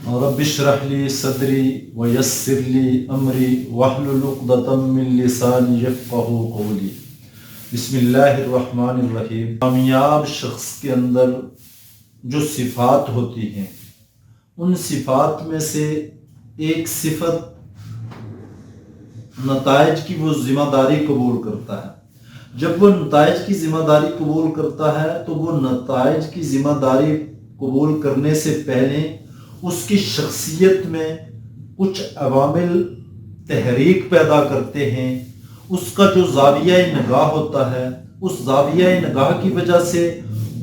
رب اشرح لی صدری ویسر لی امری واحلل عقدۃ من لسانی یفقہوا قولی۔ بسم اللہ الرحمن الرحیم۔ کامیاب شخص کے اندر جو صفات ہوتی ہیں ان صفات میں سے ایک صفت نتائج کی وہ ذمہ داری قبول کرتا ہے۔ جب وہ نتائج کی ذمہ داری قبول کرتا ہے تو وہ نتائج کی ذمہ داری قبول کرنے سے پہلے اس کی شخصیت میں کچھ عوامل تحریک پیدا کرتے ہیں۔ اس کا جو زاویہ نگاہ ہوتا ہے اس زاویہ نگاہ کی وجہ سے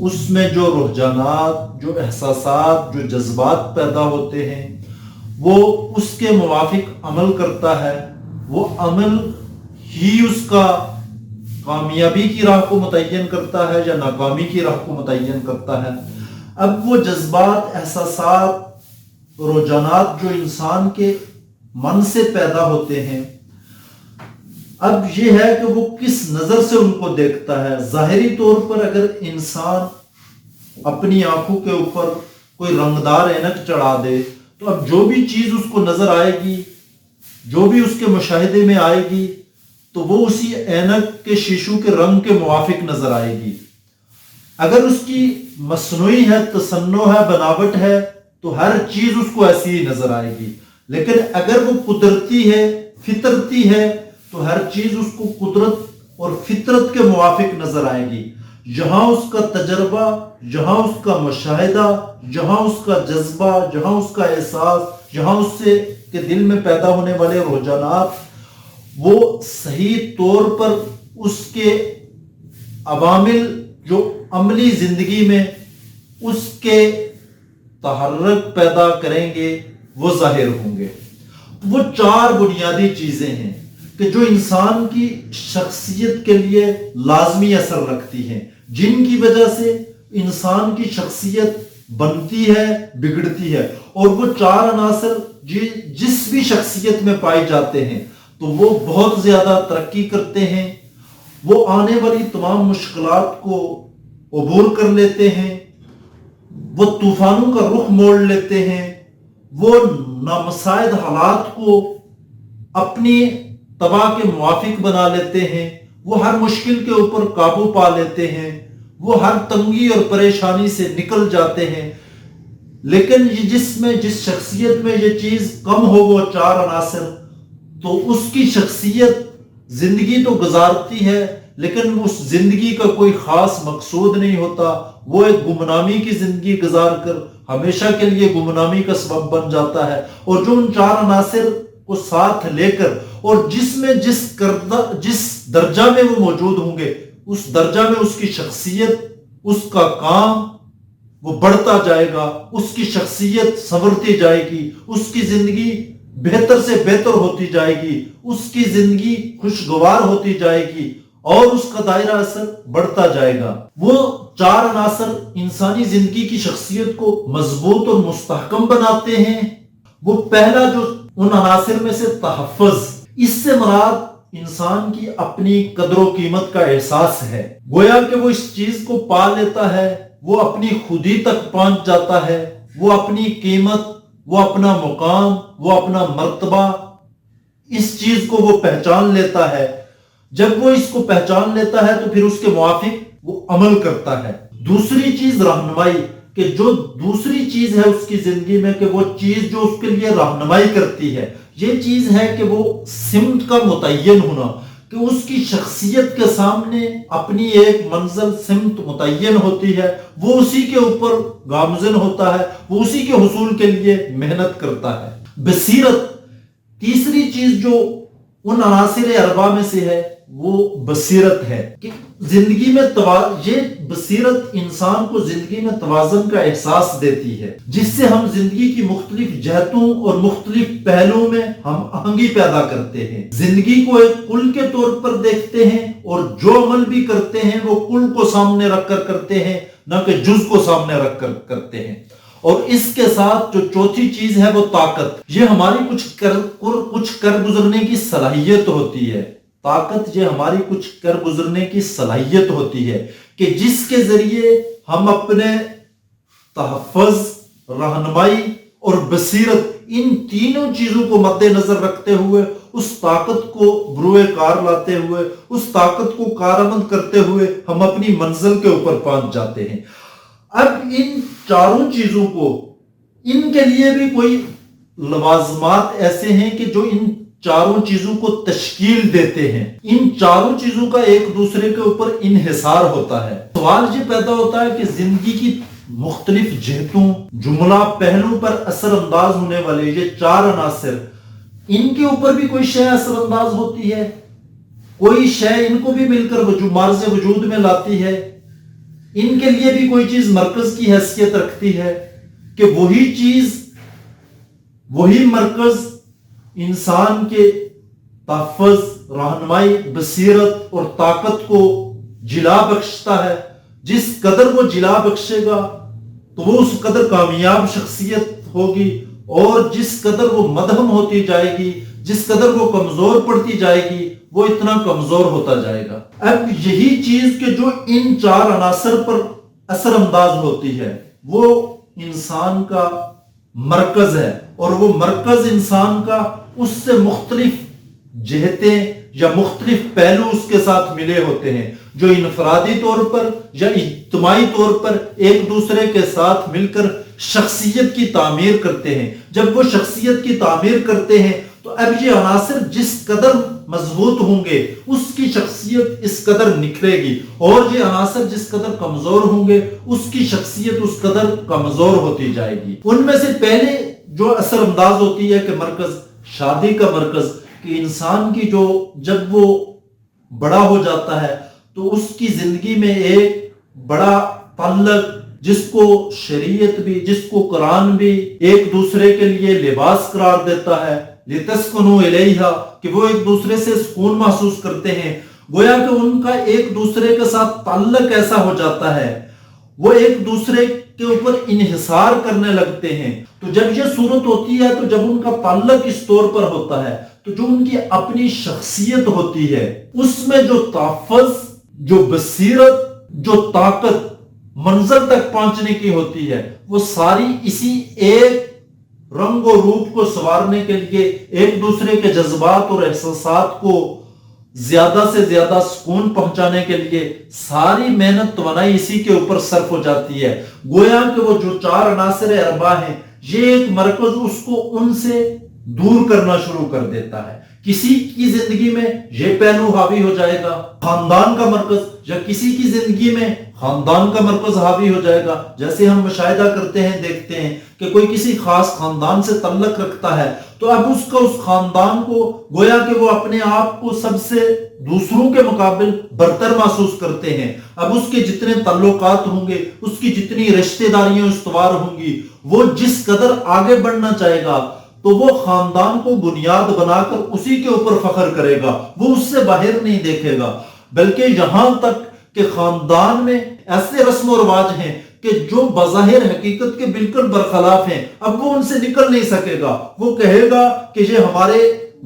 اس میں جو رجحانات، جو احساسات، جو جذبات پیدا ہوتے ہیں وہ اس کے موافق عمل کرتا ہے۔ وہ عمل ہی اس کا کامیابی کی راہ کو متعین کرتا ہے یا ناکامی کی راہ کو متعین کرتا ہے۔ اب وہ جذبات، احساسات، رجحانات جو انسان کے من سے پیدا ہوتے ہیں، اب یہ ہے کہ وہ کس نظر سے ان کو دیکھتا ہے۔ ظاہری طور پر اگر انسان اپنی آنکھوں کے اوپر کوئی رنگدار اینک چڑھا دے تو اب جو بھی چیز اس کو نظر آئے گی، جو بھی اس کے مشاہدے میں آئے گی تو وہ اسی اینک کے شیشوں کے رنگ کے موافق نظر آئے گی۔ اگر اس کی مصنوعی ہے، تصنع ہے، بناوٹ ہے تو ہر چیز اس کو ایسی ہی نظر آئے گی۔ لیکن اگر وہ قدرتی ہے، فطرتی ہے تو ہر چیز اس کو قدرت اور فطرت کے موافق نظر آئے گی۔ جہاں اس کا تجربہ، جہاں اس کا مشاہدہ، جہاں اس کا جذبہ، جہاں اس کا احساس، جہاں اس سے کے دل میں پیدا ہونے والے رجحانات وہ صحیح طور پر اس کے عوامل جو عملی زندگی میں اس کے تحرک پیدا کریں گے وہ ظاہر ہوں گے۔ وہ چار بنیادی چیزیں ہیں کہ جو انسان کی شخصیت کے لیے لازمی اثر رکھتی ہیں، جن کی وجہ سے انسان کی شخصیت بنتی ہے، بگڑتی ہے۔ اور وہ چار عناصر جس بھی شخصیت میں پائے جاتے ہیں تو وہ بہت زیادہ ترقی کرتے ہیں، وہ آنے والی تمام مشکلات کو عبور کر لیتے ہیں، وہ طوفانوں کا رخ موڑ لیتے ہیں، وہ نامساعد حالات کو اپنی تباہ کے موافق بنا لیتے ہیں، وہ ہر مشکل کے اوپر قابو پا لیتے ہیں، وہ ہر تنگی اور پریشانی سے نکل جاتے ہیں۔ لیکن جس شخصیت میں یہ چیز کم ہو، وہ چار عناصر، تو اس کی شخصیت زندگی تو گزارتی ہے لیکن اس زندگی کا کوئی خاص مقصود نہیں ہوتا۔ وہ ایک گمنامی کی زندگی گزار کر ہمیشہ کے لیے گمنامی کا سبب بن جاتا ہے۔ اور جو ان چار عناصر کو ساتھ لے کر اور جس درجہ میں وہ موجود ہوں گے اس درجہ میں اس کی شخصیت، اس کا کام وہ بڑھتا جائے گا، اس کی شخصیت سنورتی جائے گی، اس کی زندگی بہتر سے بہتر ہوتی جائے گی، اس کی زندگی خوشگوار ہوتی جائے گی اور اس کا دائرہ اثر بڑھتا جائے گا۔ وہ چار عناصر انسانی زندگی کی شخصیت کو مضبوط اور مستحکم بناتے ہیں۔ وہ پہلا جو ان عناصر میں سے تحفظ، اس سے مراد انسان کی اپنی قدر و قیمت کا احساس ہے۔ گویا کہ وہ اس چیز کو پا لیتا ہے، وہ اپنی خودی تک پہنچ جاتا ہے، وہ اپنی قیمت، وہ اپنا مقام، وہ اپنا مرتبہ، اس چیز کو وہ پہچان لیتا ہے۔ جب وہ اس کو پہچان لیتا ہے تو پھر اس کے موافق وہ عمل کرتا ہے۔ دوسری چیز رہنمائی، کہ جو دوسری چیز ہے اس کی زندگی میں کہ وہ چیز جو اس کے لیے رہنمائی کرتی ہے، یہ چیز ہے کہ وہ سمت کا متعین ہونا، کہ اس کی شخصیت کے سامنے اپنی ایک منزل، سمت متعین ہوتی ہے، وہ اسی کے اوپر گامزن ہوتا ہے، وہ اسی کے حصول کے لیے محنت کرتا ہے۔ بصیرت، تیسری چیز جو ان عناصر اربع میں سے ہے وہ بصیرت ہے، کہ زندگی میں یہ بصیرت انسان کو زندگی میں توازن کا احساس دیتی ہے، جس سے ہم زندگی کی مختلف جہتوں اور مختلف پہلوؤں میں ہم آہنگی پیدا کرتے ہیں، زندگی کو ایک کل کے طور پر دیکھتے ہیں اور جو عمل بھی کرتے ہیں وہ کل کو سامنے رکھ کر کرتے ہیں، نہ کہ جز کو سامنے رکھ کر کرتے ہیں۔ اور اس کے ساتھ جو چوتھی چیز ہے وہ طاقت، یہ ہماری کچھ کر گزرنے کی صلاحیت ہوتی ہے۔ طاقت یہ ہماری کچھ کر گزرنے کی صلاحیت ہوتی ہے کہ جس کے ذریعے ہم اپنے تحفظ، رہنمائی اور بصیرت، ان تینوں چیزوں کو مد نظر رکھتے ہوئے، اس طاقت کو بروئے کار لاتے ہوئے، اس طاقت کو کارآمد کرتے ہوئے ہم اپنی منزل کے اوپر پہنچ جاتے ہیں۔ اب ان چاروں چیزوں کو، ان کے لیے بھی کوئی لوازمات ایسے ہیں کہ جو ان چاروں چیزوں کو تشکیل دیتے ہیں۔ ان چاروں چیزوں کا ایک دوسرے کے اوپر انحصار ہوتا ہے۔ سوال یہ پیدا ہوتا ہے کہ زندگی کی مختلف جہتوں، جملہ پہلوں پر اثر انداز ہونے والے یہ چار عناصر، ان کے اوپر بھی کوئی شے اثر انداز ہوتی ہے؟ کوئی شے ان کو بھی مل کر مارز وجود میں لاتی ہے؟ ان کے لیے بھی کوئی چیز مرکز کی حیثیت رکھتی ہے کہ وہی چیز، وہی مرکز انسان کے تحفظ، رہنمائی، بصیرت اور طاقت کو جلا بخشتا ہے؟ جس قدر وہ جلا بخشے گا تو وہ اس قدر کامیاب شخصیت ہوگی، اور جس قدر وہ مدھم ہوتی جائے گی، جس قدر وہ کمزور پڑتی جائے گی، وہ اتنا کمزور ہوتا جائے گا۔ اب یہی چیز کہ جو ان چار عناصر پر اثر انداز ہوتی ہے وہ انسان کا مرکز ہے، اور وہ مرکز انسان کا اس سے مختلف جہتیں یا مختلف پہلو اس کے ساتھ ملے ہوتے ہیں، جو انفرادی طور پر یا اجتماعی طور پر ایک دوسرے کے ساتھ مل کر شخصیت کی تعمیر کرتے ہیں۔ جب وہ شخصیت کی تعمیر کرتے ہیں تو اب یہ عناصر جس قدر مضبوط ہوں گے اس کی شخصیت اس قدر نکھرے گی، اور یہ عناصر جس قدر کمزور ہوں گے اس کی شخصیت اس قدر کمزور ہوتی جائے گی۔ ان میں سے پہلے جو اثر انداز ہوتی ہے کہ مرکز، شادی کا مرکز، کہ انسان کی جو جب وہ بڑا ہو جاتا ہے تو اس کی زندگی میں ایک بڑا تعلق، جس کو شریعت بھی، جس کو قرآن بھی ایک دوسرے کے لیے لباس قرار دیتا ہے، لِتَسْكُنُوا إِلَيْهَا، کہ وہ ایک دوسرے سے سکون محسوس کرتے ہیں، گویا کہ ان کا ایک دوسرے کے ساتھ تعلق ایسا ہو جاتا ہے، وہ ایک دوسرے کے اوپر انحصار کرنے لگتے ہیں۔ تو جب یہ صورت ہوتی ہے، تو جب ان کا تعلق اس طور پر ہوتا ہے، تو جو ان کی اپنی شخصیت ہوتی ہے اس میں جو تحفظ، جو بصیرت، جو طاقت منزل تک پہنچنے کی ہوتی ہے، وہ ساری اسی ایک رنگ و روپ کو سنوارنے کے لیے، ایک دوسرے کے جذبات اور احساسات کو زیادہ سے زیادہ سکون پہنچانے کے لیے ساری محنت توانائی اسی کے اوپر صرف ہو جاتی ہے۔ گویا کہ وہ جو چار عناصر اربع ہیں، یہ ایک مرکز اس کو ان سے دور کرنا شروع کر دیتا ہے۔ کسی کی زندگی میں یہ پہلو حاوی ہو جائے گا، خاندان کا مرکز، یا کسی کی زندگی میں خاندان کا مرکز حاوی ہو جائے گا۔ جیسے ہم مشاہدہ کرتے ہیں، دیکھتے ہیں کہ کوئی کسی خاص خاندان سے تعلق رکھتا ہے تو اب اس کا اس خاندان کو گویا کہ وہ اپنے آپ کو سب سے دوسروں کے مقابل برتر محسوس کرتے ہیں۔ اب اس کے جتنے تعلقات ہوں گے، اس کی جتنی رشتہ داریاں استوار ہوں گی، وہ جس قدر آگے بڑھنا چاہے گا تو وہ خاندان کو بنیاد بنا کر اسی کے اوپر فخر کرے گا، وہ اس سے باہر نہیں دیکھے گا۔ بلکہ یہاں تک کہ خاندان میں ایسے رسم و رواج ہیں کہ جو بظاہر حقیقت کے بالکل برخلاف ہیں، اب وہ ان سے نکل نہیں سکے گا۔ وہ کہے گا کہ یہ ہمارے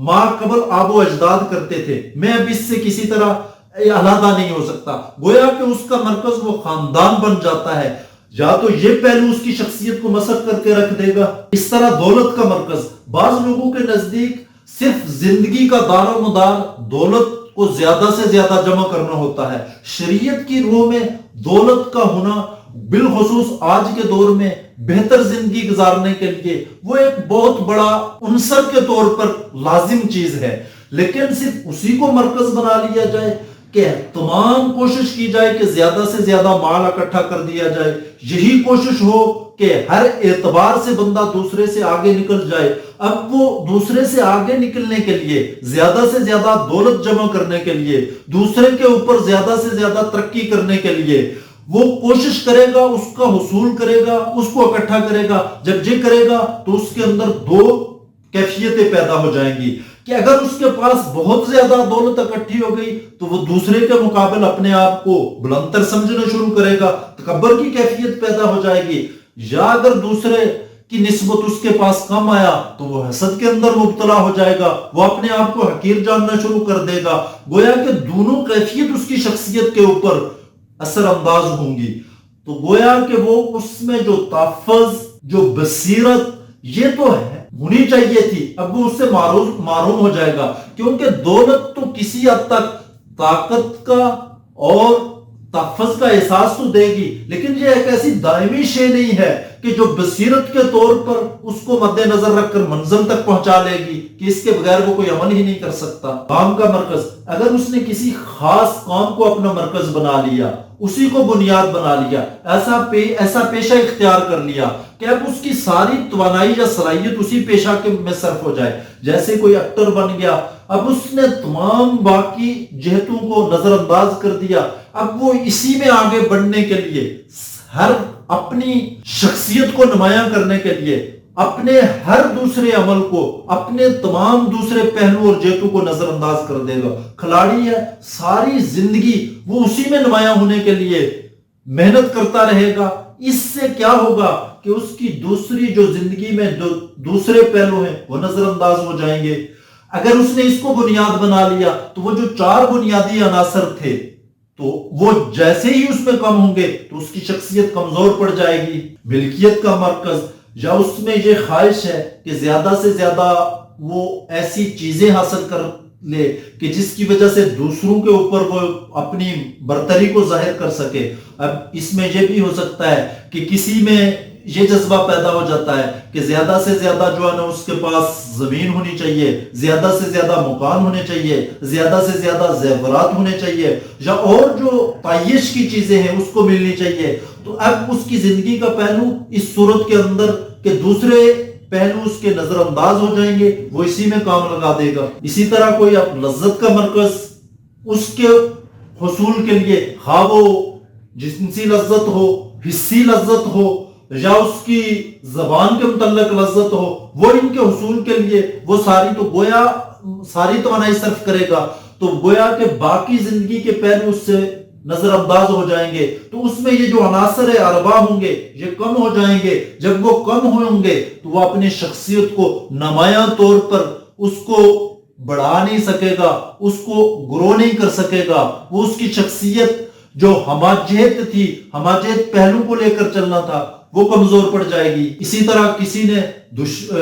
ماں قبل آب و اجداد کرتے تھے، میں اب اس سے کسی طرح علیحدہ نہیں ہو سکتا۔ گویا کہ اس کا مرکز وہ خاندان بن جاتا ہے۔ یا تو یہ پہلو اس کی شخصیت کو مسخ کر کے رکھ دے گا۔ اس طرح دولت کا مرکز، بعض لوگوں کے نزدیک صرف زندگی کا دار و مدار دولت کو زیادہ سے زیادہ جمع کرنا ہوتا ہے۔ شریعت کی روح میں دولت کا ہونا بالخصوص آج کے دور میں بہتر زندگی گزارنے کے لیے وہ ایک بہت بڑا عنصر کے طور پر لازم چیز ہے، لیکن صرف اسی کو مرکز بنا لیا جائے کہ تمام کوشش کی جائے کہ زیادہ سے زیادہ مال اکٹھا کر دیا جائے، یہی کوشش ہو کہ ہر اعتبار سے بندہ دوسرے سے آگے نکل جائے۔ اب وہ دوسرے سے آگے نکلنے کے لیے، زیادہ سے زیادہ دولت جمع کرنے کے لیے، دوسرے کے اوپر زیادہ سے زیادہ ترقی کرنے کے لیے وہ کوشش کرے گا، اس کا حصول کرے گا، اس کو اکٹھا کرے گا۔ جب یہ کرے گا تو اس کے اندر دو کیفیتیں پیدا ہو جائیں گی کہ اگر اس کے پاس بہت زیادہ دولت اکٹھی ہو گئی تو وہ دوسرے کے مقابل اپنے آپ کو بلندتر سمجھنا شروع کرے گا، تکبر کی کیفیت پیدا ہو جائے گی۔ یا اگر دوسرے کی نسبت اس کے پاس کم آیا تو وہ حسد کے اندر مبتلا ہو جائے گا، وہ اپنے آپ کو حقیر جاننا شروع کر دے گا۔ گویا کہ دونوں کیفیت اس کی شخصیت کے اوپر اثر انداز ہوں گی۔ تو گویا کہ وہ اس میں جو تحفظ، جو بصیرت یہ تو ہونی چاہیے تھی، اب وہ اس سے معروم ہو جائے گا، کیونکہ دولت تو کسی حد تک طاقت کا اور تحفظ کا احساس تو دے گی، لیکن یہ ایک ایسی دائمی شے نہیں ہے کہ جو بصیرت کے طور پر اس کو مد نظر رکھ کر منزل تک پہنچا لے گی کہ اس کے بغیر وہ کوئی عمل ہی نہیں کر سکتا۔ کام کا مرکز، اگر اس نے کسی خاص کام کو اپنا مرکز بنا لیا، اسی کو بنیاد بنا لیا، ایسا پیشہ اختیار کر لیا کہ اب اس کی ساری توانائی یا صلاحیت اسی پیشہ میں صرف ہو جائے، جیسے کوئی ایکٹر بن گیا، اب اس نے تمام باقی جہتوں کو نظر انداز کر دیا، اب وہ اسی میں آگے بڑھنے کے لیے، ہر اپنی شخصیت کو نمایاں کرنے کے لیے اپنے ہر دوسرے عمل کو، اپنے تمام دوسرے پہلو اور جہتوں کو نظر انداز کر دے گا۔ کھلاڑی ہے، ساری زندگی وہ اسی میں نمایاں ہونے کے لیے محنت کرتا رہے گا۔ اس سے کیا ہوگا کہ اس کی دوسری جو زندگی میں جو دوسرے پہلو ہیں وہ نظر انداز ہو جائیں گے۔ اگر اس نے اس کو بنیاد بنا لیا تو وہ جو 4 بنیادی عناصر تھے تو وہ جیسے ہی اس میں کم ہوں گے تو اس کی شخصیت کمزور پڑ جائے گی۔ ملکیت کا مرکز، یا اس میں یہ خواہش ہے کہ زیادہ سے زیادہ وہ ایسی چیزیں حاصل کر لے کہ جس کی وجہ سے دوسروں کے اوپر وہ اپنی برتری کو ظاہر کر سکے۔ اب اس میں یہ بھی ہو سکتا ہے کہ کسی میں یہ جذبہ پیدا ہو جاتا ہے کہ زیادہ سے زیادہ جو ہے نا اس کے پاس زمین ہونی چاہیے، زیادہ سے زیادہ مکان ہونے چاہیے، زیادہ سے زیادہ زیورات ہونے چاہیے، یا اور جو تعیش کی چیزیں ہیں اس کو ملنی چاہیے۔ تو اب اس کی زندگی کا پہلو اس صورت کے اندر کہ دوسرے پہلو اس کے نظر انداز ہو جائیں گے، وہ اسی میں کام لگا دے گا۔ اسی طرح کوئی اب لذت کا مرکز، اس کے حصول کے لیے خواہ وہ جنسی لذت ہو، حسی لذت ہو، یا اس کی زبان کے متعلق لذت ہو، وہ ان کے حصول کے لیے وہ ساری تو گویا ساری توانائی صرف کرے گا، تو گویا کہ باقی زندگی کے پہلو اس سے نظر انداز ہو جائیں گے۔ تو اس میں یہ جو عناصر اربعہ ہوں گے یہ کم ہو جائیں گے۔ جب وہ کم ہوں گے تو وہ اپنی شخصیت کو نمایاں طور پر اس کو بڑھا نہیں سکے گا، اس کو گرو نہیں کر سکے گا۔ وہ اس کی شخصیت جو ہماجہت تھی، ہماجہت پہلو کو لے کر چلنا تھا، وہ کمزور پڑ جائے گی۔ اسی طرح کسی نے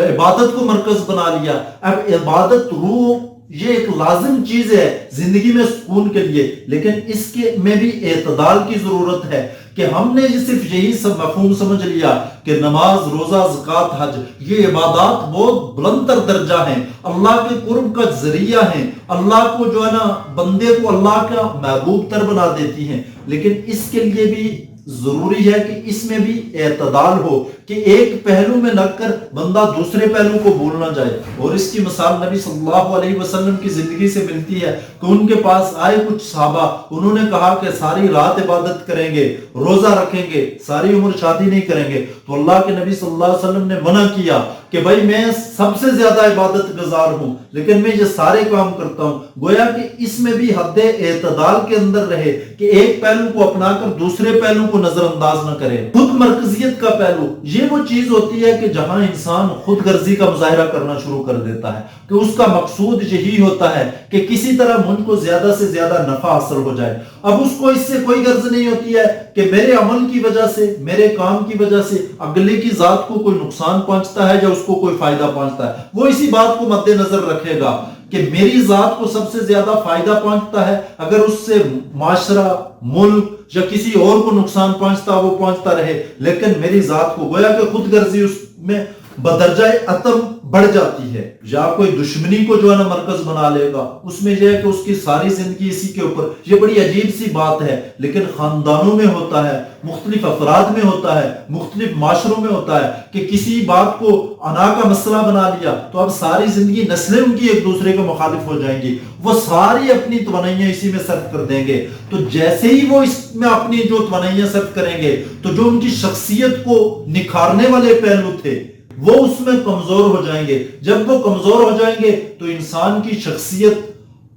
عبادت کو مرکز بنا لیا، اب عبادت روح یہ ایک لازم چیز ہے زندگی میں سکون کے لیے، لیکن اس کے میں بھی اعتدال کی ضرورت ہے کہ ہم نے صرف یہی سب مفہوم سمجھ لیا کہ نماز، روزہ، زکوٰۃ، حج یہ عبادات بہت بلند تر درجہ ہیں، اللہ کے قرب کا ذریعہ ہیں، اللہ کو جو ہے نا بندے کو اللہ کا محبوب تر بنا دیتی ہیں، لیکن اس کے لیے بھی ضروری ہے کہ اس میں بھی اعتدال ہو کہ ایک پہلو میں لگ کر بندہ دوسرے پہلو کو بھول نہ جائے۔ اور اس کی مثال نبی صلی اللہ علیہ وسلم کی زندگی سے ملتی ہے کہ ان کے پاس آئے کچھ صحابہ، انہوں نے کہا کہ ساری رات عبادت کریں گے، روزہ رکھیں گے، ساری عمر شادی نہیں کریں گے، تو اللہ کے نبی صلی اللہ علیہ وسلم نے منع کیا کہ بھائی میں سب سے زیادہ عبادت گزار ہوں لیکن میں یہ سارے کام کرتا ہوں۔ گویا کہ اس میں بھی حد اعتدال کے اندر رہے کہ ایک پہلو کو اپنا کر دوسرے پہلو کو نظر انداز نہ کرے۔ خود مرکزیت کا پہلو یہ وہ چیز ہوتی ہے کہ جہاں انسان خود غرضی کا مظاہرہ کرنا شروع کر دیتا ہے کہ اس کا مقصود یہی ہوتا ہے کہ کسی طرح مجھ کو زیادہ سے زیادہ نفع حاصل ہو جائے۔ اب اس کو اس سے کوئی غرض نہیں ہوتی ہے کہ میرے عمل کی وجہ سے، میرے کام کی وجہ سے اگلے کی ذات کو کوئی نقصان پہنچتا ہے یا اس کو کوئی فائدہ پہنچتا ہے۔ وہ اسی بات کو مد نظر رکھے گا کہ میری ذات کو سب سے زیادہ فائدہ پہنچتا ہے، اگر اس سے معاشرہ، ملک یا کسی اور کو نقصان پہنچتا وہ پہنچتا رہے، لیکن میری ذات کو گویا کہ خود غرضی اس میں بدرجہ اتم بڑھ جاتی ہے۔ یا کوئی دشمنی کو جو ہے نا مرکز بنا لے گا، اس میں یہ ہے کہ اس کی ساری زندگی اسی کے اوپر۔ یہ بڑی عجیب سی بات ہے لیکن خاندانوں میں ہوتا ہے، مختلف افراد میں ہوتا ہے، مختلف معاشروں میں ہوتا ہے کہ کسی بات کو انا کا مسئلہ بنا لیا تو اب ساری زندگی نسلیں ان کی ایک دوسرے کے مخالف ہو جائیں گی، وہ ساری اپنی توانائیاں اسی میں صرف کر دیں گے۔ تو جیسے ہی وہ اس میں اپنی جو توانائیاں صرف کریں گے تو جو ان کی شخصیت کو نکھارنے والے پہلو تھے وہ اس میں کمزور ہو جائیں گے۔ جب وہ کمزور ہو جائیں گے تو انسان کی شخصیت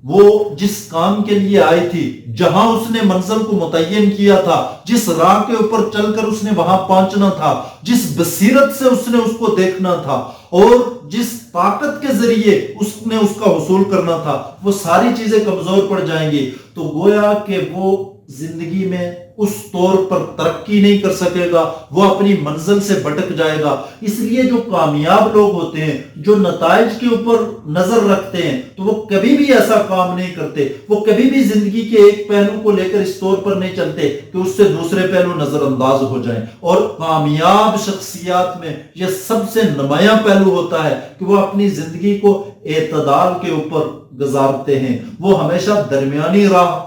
وہ جس کام کے لیے آئی تھی، جہاں اس نے منزل کو متعین کیا تھا، جس راہ کے اوپر چل کر اس نے وہاں پہنچنا تھا، جس بصیرت سے اس نے اس کو دیکھنا تھا اور جس طاقت کے ذریعے اس نے اس کا حصول کرنا تھا، وہ ساری چیزیں کمزور پڑ جائیں گی۔ تو گویا کہ وہ زندگی میں اس طور پر ترقی نہیں کر سکے گا، وہ اپنی منزل سے بھٹک جائے گا۔ اس لیے جو کامیاب لوگ ہوتے ہیں، جو نتائج کے اوپر نظر رکھتے ہیں، تو وہ کبھی بھی ایسا کام نہیں کرتے، وہ کبھی بھی زندگی کے ایک پہلو کو لے کر اس طور پر نہیں چلتے کہ اس سے دوسرے پہلو نظر انداز ہو جائیں۔ اور کامیاب شخصیات میں یہ سب سے نمایاں پہلو ہوتا ہے کہ وہ اپنی زندگی کو اعتدال کے اوپر گزارتے ہیں، وہ ہمیشہ درمیانی راہ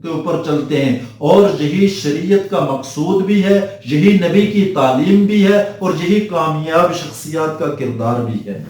کے اوپر چلتے ہیں، اور یہی شریعت کا مقصود بھی ہے، یہی نبی کی تعلیم بھی ہے، اور یہی کامیاب شخصیات کا کردار بھی ہے۔